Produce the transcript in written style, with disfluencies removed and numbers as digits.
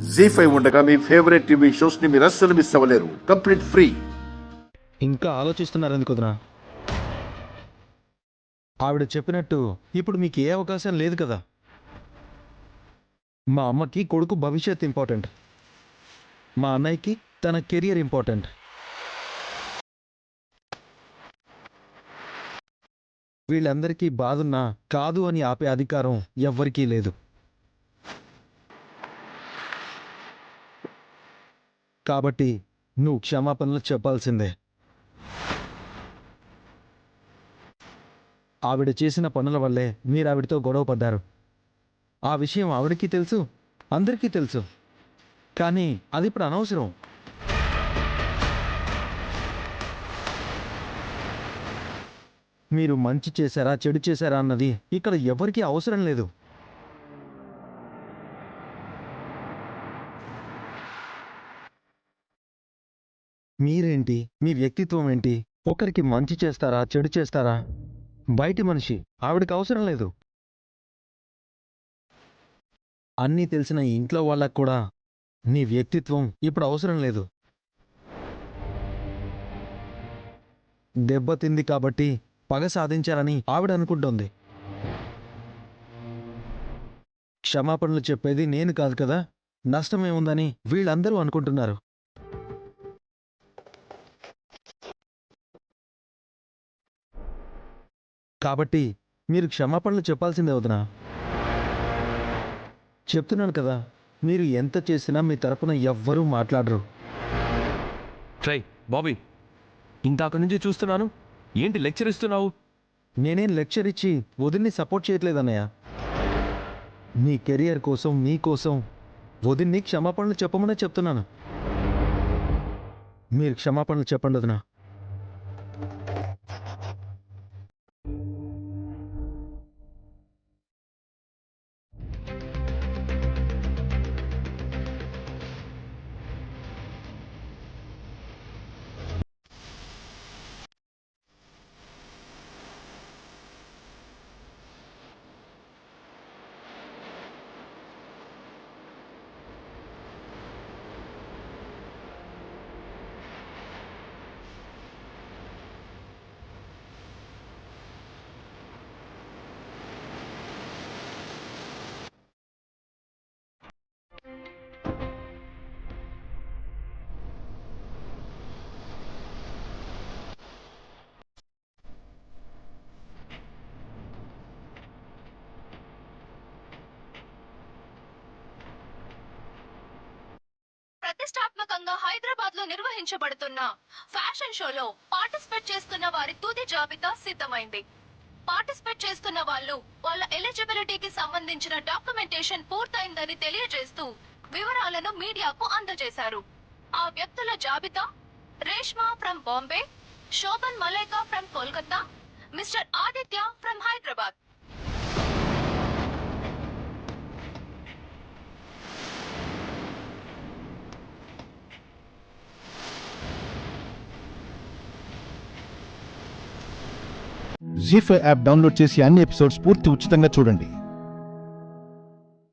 జీ5 ఉండగా మీ favourite TV shows ని మీరు అస్సలు మిస్ అవ్వలేరు. Complete free. ఇంకా ఆలోచిస్తున్నారు ఎందుకు వదినా? ఆవిడ చెప్పినట్టు ఇప్పుడు మీకు ఏ అవకాశం లేదు కదా. మా అమ్మకి కొడుకు భవిష్యత్ ఇంపార్టెంట్, మా అన్నయ్యకి తన కెరియర్ ఇంపార్టెంట్. వీళ్ళందరికీ బాధున్నా కాదు అని ఆపే అధికారం ఎవ్వరికీ లేదు. కాబట్టి నువ్వు క్షమాపణలు చెప్పాల్సిందే. ఆవిడ చేసిన పనుల వల్లే మీరు ఆవిడతో గొడవ పడ్డారు. ఆ విషయం ఆవిడకి తెలుసు, అందరికీ తెలుసు. కానీ అది ఇప్పుడు అనవసరం. మీరు మంచి చేశారా చెడు చేశారా అన్నది ఇక్కడ ఎవరికీ అవసరం లేదు. మీరేంటి, మీ వ్యక్తిత్వం ఏంటి, ఒకరికి మంచి చేస్తారా చెడు చేస్తారా, బయటి మనిషి, ఆవిడకి అవసరం లేదు. అన్నీ తెలిసిన ఇంట్లో వాళ్ళకు కూడా నీ వ్యక్తిత్వం ఇప్పుడు అవసరం లేదు. దెబ్బతింది కాబట్టి పగ సాధించాలని ఆవిడ అనుకుంటోంది. క్షమాపణలు చెప్పేది నేను కాదు కదా, నష్టమేముందని వీళ్ళందరూ అనుకుంటున్నారు. కాబట్టి మీరు క్షమాపణలు చెప్పాల్సిందే వదినా. చెప్తున్నాను కదా, మీరు ఎంత చేసినా మీ తరపున ఎవ్వరూ మాట్లాడరు. ట్రై బాబీ, ఇందాక నుంచి చూస్తున్నాను, ఏంటి లెక్చర్ ఇస్తున్నావు? నేనేం లెక్చర్ ఇచ్చి వదిన్ని సపోర్ట్ చేయట్లేదన్నయ్య. నీ కెరియర్ కోసం, నీ కోసం వదిన్ని క్షమాపణలు చెప్పమనే చెప్తున్నాను. మీరు క్షమాపణలు చెప్పండి వదినా. ప్రతిష్టాత్మకంగా హైదరాబాద్ లో నిర్వహించబడుతున్న ఫ్యాషన్ షోలో పార్టిసిపేట్ చేస్తున్న వారి తుది జాబితా సిద్ధమైంది. పార్టిసిపేట్ చేస్తున్న వాళ్ళు వాళ్ళ ఎలిజిబిలిటీకి సంబంధించిన డాక్యుమెంటేషన్ పూర్తయిందని తెలియజేస్తూ వివరాలను మీడియాకు అందజేశారు. ఆ వ్యక్తుల జాబితా: Reshma from Bombay, Shobhan Malaika from Kolkata, mister Aditya from Hyderabad. Zee five app download చేసి అన్ని ఎపిసోడ్స్ పూర్తి ఉచితంగా చూడండి.